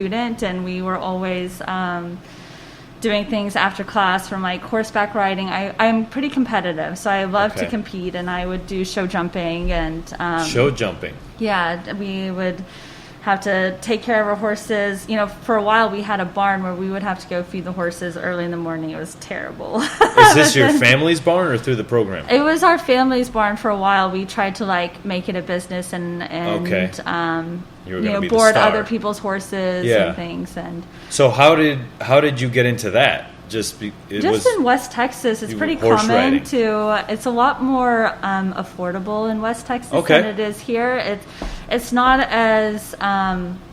student, and we were always doing things after class from like horseback riding. I'm pretty competitive, so I love to compete, and I would do show jumping and show jumping. Yeah, we would have to take care of our horses. You know, for a while we had a barn where we would have to go feed the horses early in the morning. It was terrible. Is this your family's barn or through the program? It was our family's barn for a while. We tried to like make it a business and board other people's horses and things. And so how did you get into that? In West Texas, it's pretty common it's a lot more affordable in West Texas than it is here. It's not as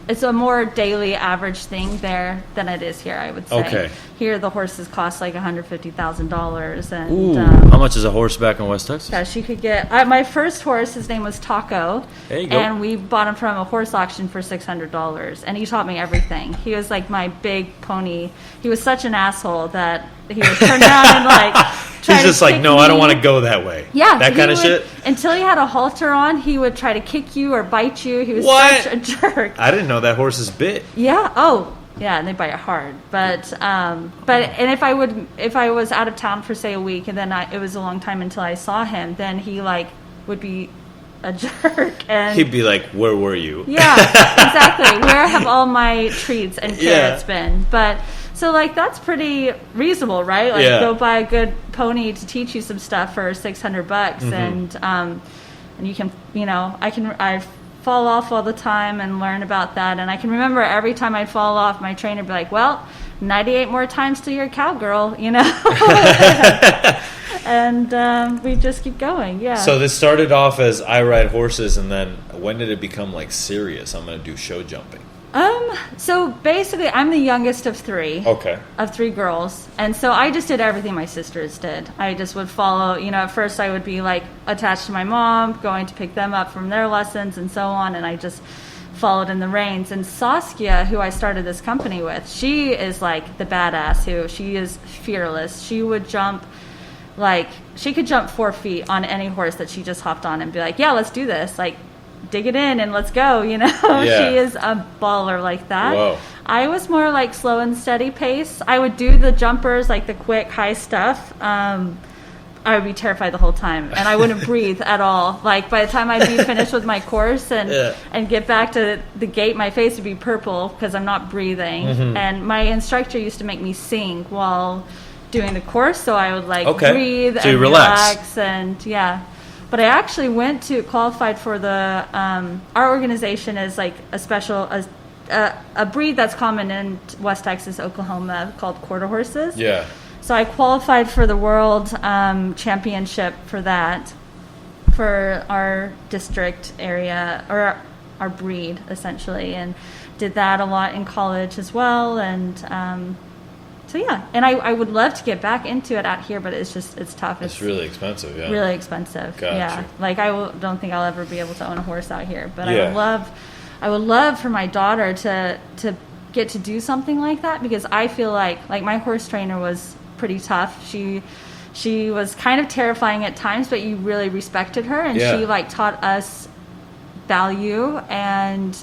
it's a more daily average thing there than it is here, I would say. Okay. Here the horses cost like $150,000. And ooh, how much is a horse back in West Texas? Yeah, she could get my first horse, his name was Taco. There you go. And we bought him from a horse auction for $600. And he taught me everything. He was like my big pony. He was such an asshole that he would turn around and like he's just like, no, I don't want to go that way. Yeah. That kind of shit? Until he had a halter on, he would try to kick you or bite you. He was such a jerk. I didn't know that horses bit. Yeah. Oh, yeah, and they bite hard. But if I was out of town for say a week, and then it was a long time until I saw him, then he like would be a jerk, and he'd be like, "Where were you?" Yeah, exactly. Where have all my treats and carrots been? But so like that's pretty reasonable, right? Like go buy a good pony to teach you some stuff for $600, and you can, I fall off all the time and learn about that. And I can remember every time I'd fall off, my trainer would be like, well, 98 more times till you're a cowgirl, and we just keep going. Yeah. So this started off as I ride horses, and then when did it become like serious? I'm going to do show jumping. So basically I'm the youngest of three. Okay. Of three girls. And so I just did everything my sisters did. I just would follow, at first I would be like attached to my mom, going to pick them up from their lessons and so on, and I just followed in the reins. And Saskia, who I started this company with, she is like the badass she is fearless. She would jump she could jump 4 feet on any horse that she just hopped on and be like, yeah, let's do this. Like, dig it in and let's go, Yeah. She is a baller like that. Whoa. I was more like slow and steady pace. I would do the jumpers, like the quick high stuff. I would be terrified the whole time, and I wouldn't breathe at all. Like by the time I'd be finished with my course and get back to the gate, my face would be purple because I'm not breathing. And my instructor used to make me sing while doing the course, so I would breathe and relax and But I actually qualified for the, our organization is like a breed that's common in West Texas, Oklahoma, called quarter horses. Yeah. So I qualified for the world championship for that, for our district area, or our breed, essentially, and did that a lot in college as well. And so yeah, and I would love to get back into it out here, but it's tough. It's really expensive, yeah. Really expensive, gotcha. Yeah. Like don't think I'll ever be able to own a horse out here, but I would love for my daughter to get to do something like that, because I feel like my horse trainer was pretty tough. She was kind of terrifying at times, but you really respected her, and she taught us value and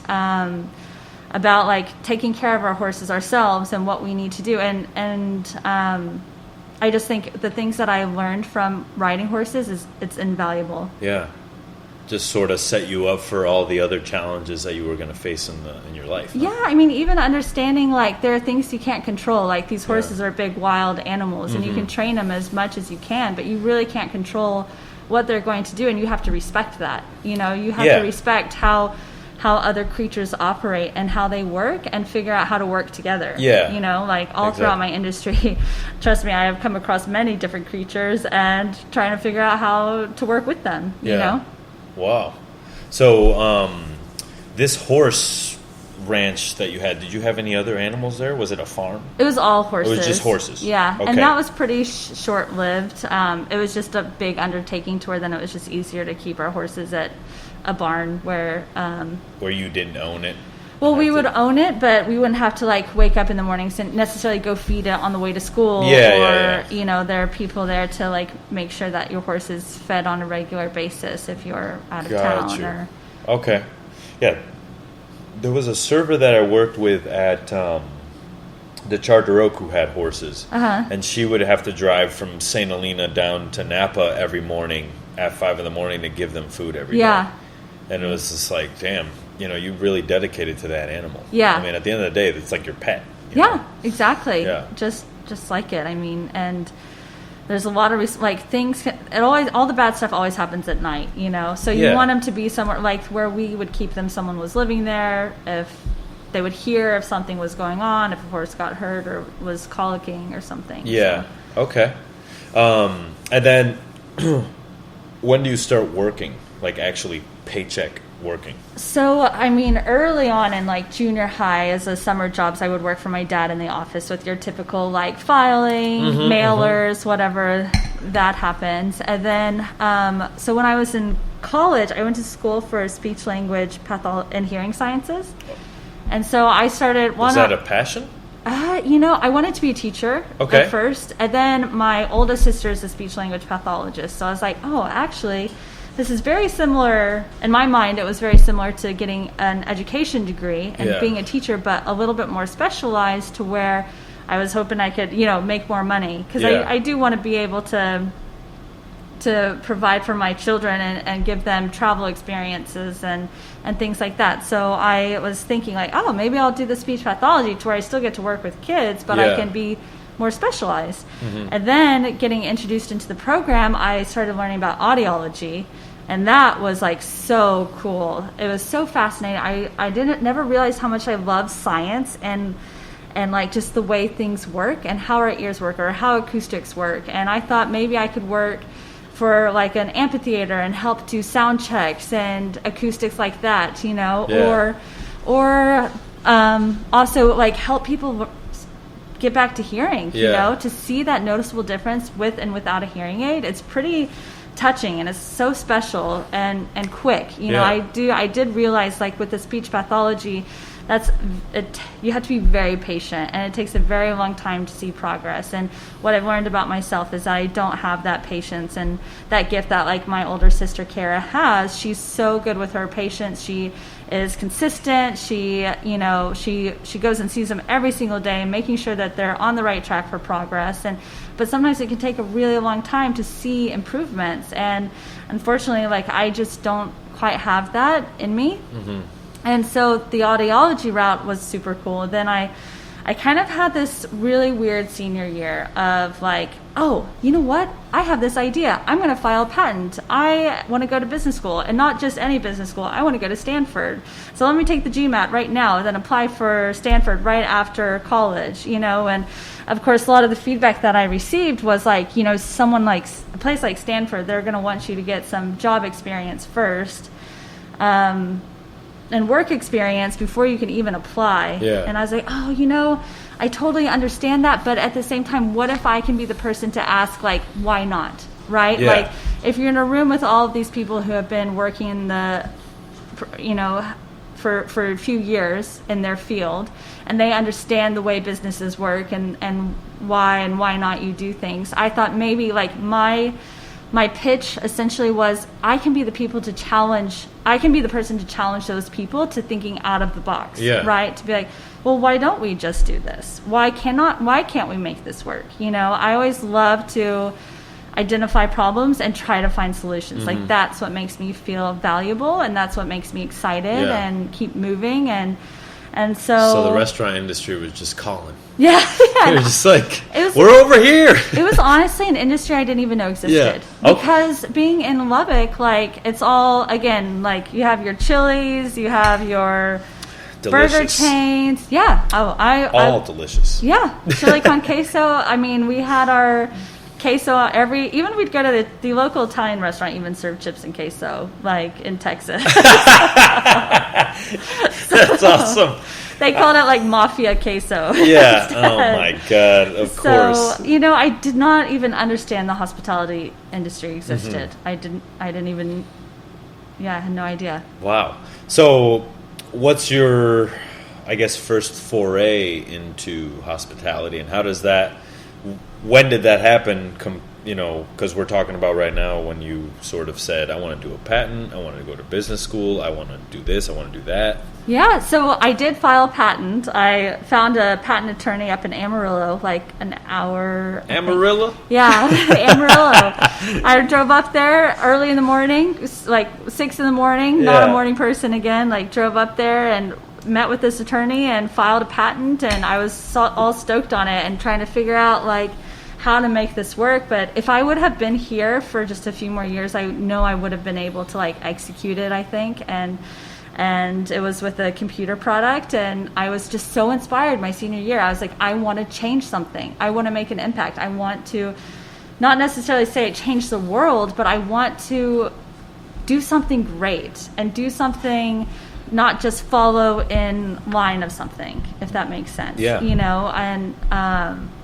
about taking care of our horses ourselves and what we need to do. And I just think the things that I learned from riding horses it's invaluable. Yeah. Just sort of set you up for all the other challenges that you were going to face in your life. Huh? Yeah, I mean, even understanding there are things you can't control. Like these horses are big wild animals, and you can train them as much as you can, but you really can't control what they're going to do, and you have to respect that. You have to respect how other creatures operate and how they work, and figure out how to work together. Yeah. Throughout my industry, trust me, I have come across many different creatures and trying to figure out how to work with them. Yeah. Wow. So this horse ranch that you had, did you have any other animals there? Was it a farm? It was all horses. It was just horses? Yeah. Okay. And that was pretty short-lived. It was just a big undertaking to where then it was just easier to keep our horses at a barn where you didn't own it. Well, we would own it, but we wouldn't have to wake up in the mornings and necessarily go feed it on the way to school. Yeah. There are people there to make sure that your horse is fed on a regular basis if you're out of town. Okay. Yeah. There was a server that I worked with at the Charter Oak who had horses. And she would have to drive from St. Helena down to Napa every morning at 5 in the morning to give them food every day. And it was just like, damn, you really dedicated to that animal. Yeah. I mean, at the end of the day, it's like your pet. Yeah, exactly. Yeah. Just like it. I mean, and there's a lot of things. All the bad stuff always happens at night. So you want them to be somewhere like where we would keep them. Someone was living there. If they would hear if something was going on, if a horse got hurt or was colicking or something. Yeah. So. Okay. And then when do you start working? Like actually paycheck working? So, I mean, early on in junior high as a summer jobs, I would work for my dad in the office with your typical filing, mailers, whatever that happens. And then, so when I was in college, I went to school for speech language and hearing sciences. And so I started... Was that a passion? I wanted to be a teacher at first. And then my oldest sister is a speech language pathologist. So I was like, oh, actually... This is very similar, in my mind, it was very similar to getting an education degree and being a teacher, but a little bit more specialized to where I was hoping I could, make more money. Because I do want to be able to provide for my children and give them travel experiences and things like that. So I was thinking maybe I'll do the speech pathology to where I still get to work with kids, but I can be more specialized. And then getting introduced into the program, I started learning about audiology, and that was so cool. It was so fascinating. I never realized how much I love science and just the way things work and how our ears work or how acoustics work. And I thought maybe I could work for an amphitheater and help do sound checks and acoustics like that, or also help people get back to hering, to see that noticeable difference with and without a hearing aid. It's pretty touching, and it's so special and quick. I did realize with the speech pathology, you have to be very patient, and it takes a very long time to see progress. And what I've learned about myself is that I don't have that patience and that gift that my older sister Kara has. She's so good with her patients. She is consistent. She goes and sees them every single day, making sure that they're on the right track for progress. But sometimes it can take a really long time to see improvements, and unfortunately, I just don't quite have that in me. And so the audiology route was super cool. Then I kind of had this really weird senior year of oh, you know what? I have this idea. I'm going to file a patent. I want to go to business school, and not just any business school. I want to go to Stanford. So let me take the GMAT right now and then apply for Stanford right after college, And of course, a lot of the feedback that I received was someone a place like Stanford, they're going to want you to get some job experience first. And work experience before you can even apply. And I was like, oh, I totally understand that, but at the same time, what if I can be the person to ask, why not, right? If you're in a room with all of these people who have been working in the, for a few years in their field, and they understand the way businesses work and why not you do things, I thought maybe my pitch essentially was I can be the person to challenge those people to thinking out of the box, right? To be well, why don't we just do this? Why can't we make this work? I always love to identify problems and try to find solutions. That's what makes me feel valuable, and that's what makes me excited and keep moving. And so the restaurant industry was just calling. Yeah. They were just we're over here. It was honestly an industry I didn't even know existed. Because being in Lubbock, it's all, again, you have your Chili's, you have your delicious burger chains. Yeah. All delicious. Yeah. Chili con queso. I mean, we had our queso even we'd go to the local Italian restaurant even served chips and queso, in Texas. That's awesome. They called it mafia queso. Yeah. Oh my God. Of course. So, I did not even understand the hospitality industry existed. I didn't even, I had no idea. Wow. So what's your, first foray into hospitality, and how does that, when did that happen because we're talking about right now when you sort of said, I want to do a patent, I want to go to business school, I want to do this, I want to do that. Yeah, so I did file a patent. I found a patent attorney up in Amarillo, like an hour. Amarillo? Yeah, Amarillo. I drove up there early in the morning, like 6 in the morning, not a morning person again, like drove up there and met with this attorney and filed a patent, and I was all stoked on it and trying to figure out like how to make this work. But if I would have been here for just a few more years, I know I would have been able to like execute it, I think. And it was with a computer product, and I was just so inspired my senior year. I was like, I want to change something. I want to make an impact. I want to not necessarily say it changed the world, but I want to do something great and do something, not just follow in line of something, if that makes sense. Yeah. And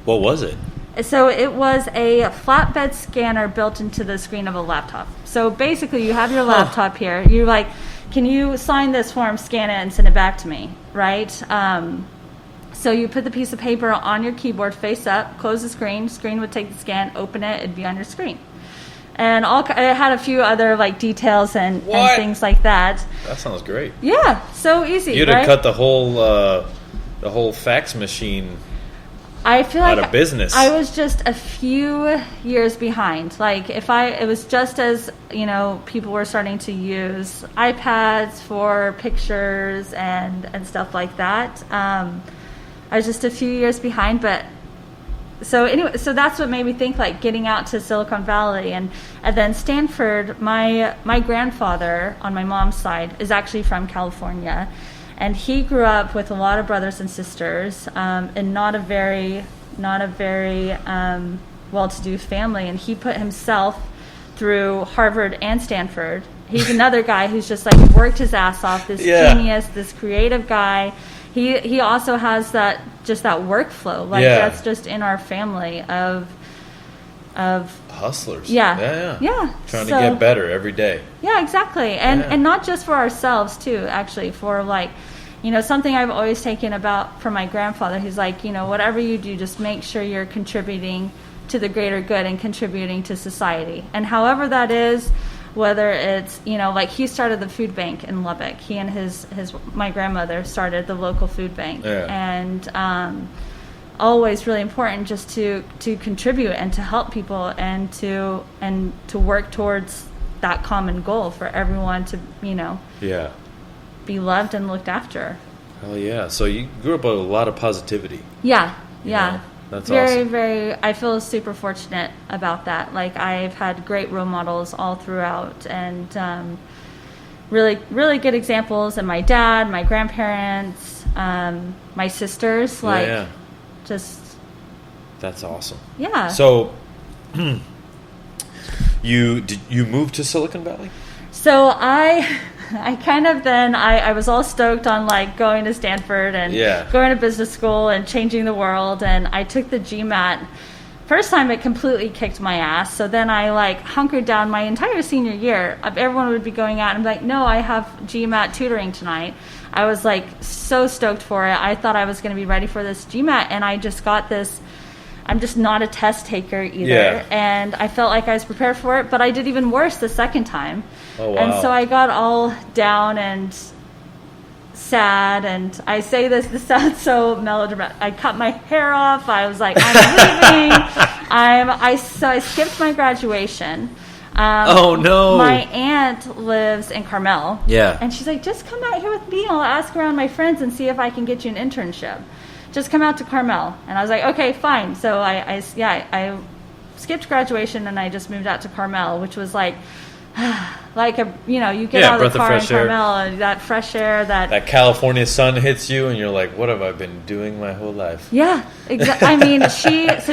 what was it? so it was a flatbed scanner built into the screen of a laptop. So basically you have your laptop here. You're like, can you sign this form, scan it, and send it back to me, right? So you put the piece of paper on your keyboard face up, close the screen would take the scan, open it, it'd be on your screen. And it had a few other like details and things like that. That sounds great. Yeah, so easy. You'd have cut the whole fax machine I feel out like of business. I was just a few years behind. Like it was just as people were starting to use iPads for pictures and stuff like that. I was just a few years behind, but so anyway, so that's what made me think like getting out to Silicon Valley and then Stanford. My grandfather on my mom's side is actually from California. And he grew up with a lot of brothers and sisters in not a very well-to-do family. And he put himself through Harvard and Stanford. He's another guy who's just like worked his ass off, this genius, this creative guy. He also has that workflow. Like that's just in our family of hustlers. Yeah. Trying to get better every day. Yeah, exactly. And not just for ourselves too, actually, for like, something I've always taken about from my grandfather. He's like, whatever you do, just make sure you're contributing to the greater good and contributing to society. And however that is, whether it's, like he started the food bank in Lubbock. He and my grandmother started the local food bank. And always really important just to contribute and to help people and to work towards that common goal for everyone to be loved and looked after. Hell yeah. So you grew up with a lot of positivity. Yeah. That's very, awesome. very, I feel super fortunate about that. Like I've had great role models all throughout and really, really good examples. And my dad, my grandparents, my sisters, just that's awesome. Yeah. So you moved to Silicon Valley? So I kind of then I was all stoked on like going to Stanford and going to business school and changing the world, and I took the GMAT. First time it completely kicked my ass. So then I like hunkered down my entire senior year. Everyone would be going out and be like, no, I have GMAT tutoring tonight. I was like so stoked for it. I thought I was going to be ready for this GMAT, and I just got this. I'm just not a test taker either. And I felt like I was prepared for it, but I did even worse the second time. Oh, wow. And so I got all down and sad, and I say this sounds so melodramatic. I cut my hair off. I was like, I'm leaving. I skipped my graduation. Oh no! My aunt lives in Carmel. Yeah. And she's like, just come out here with me. I'll ask around my friends and see if I can get you an internship. Just come out to Carmel. And I was like, okay, fine. So I skipped graduation and I just moved out to Carmel, which was like you get out of the car in Carmel and that fresh air, that California sun hits you and you're like, what have I been doing my whole life? Yeah, exactly. I mean,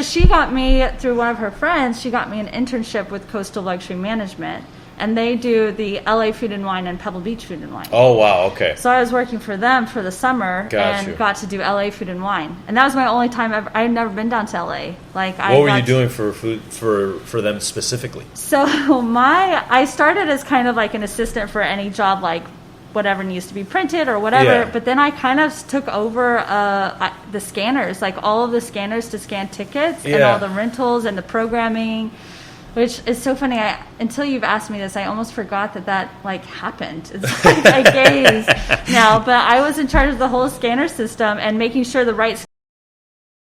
she got me through one of her friends. She got me an internship with Coastal Luxury Management, and they do the LA Food and Wine and Pebble Beach Food and Wine. Oh wow, okay. So I was working for them for the summer got to do LA Food and Wine, and that was my only time ever. I had never been down to LA. What were you doing for food for them specifically? So I started as kind of like an assistant for any job, like whatever needs to be printed or whatever. Yeah. But then I kind of took over the scanners, like all of the scanners to scan tickets and all the rentals and the programming, which is so funny. Until you've asked me this, I almost forgot that like happened. It's like I gaze now, but I was in charge of the whole scanner system and making sure the right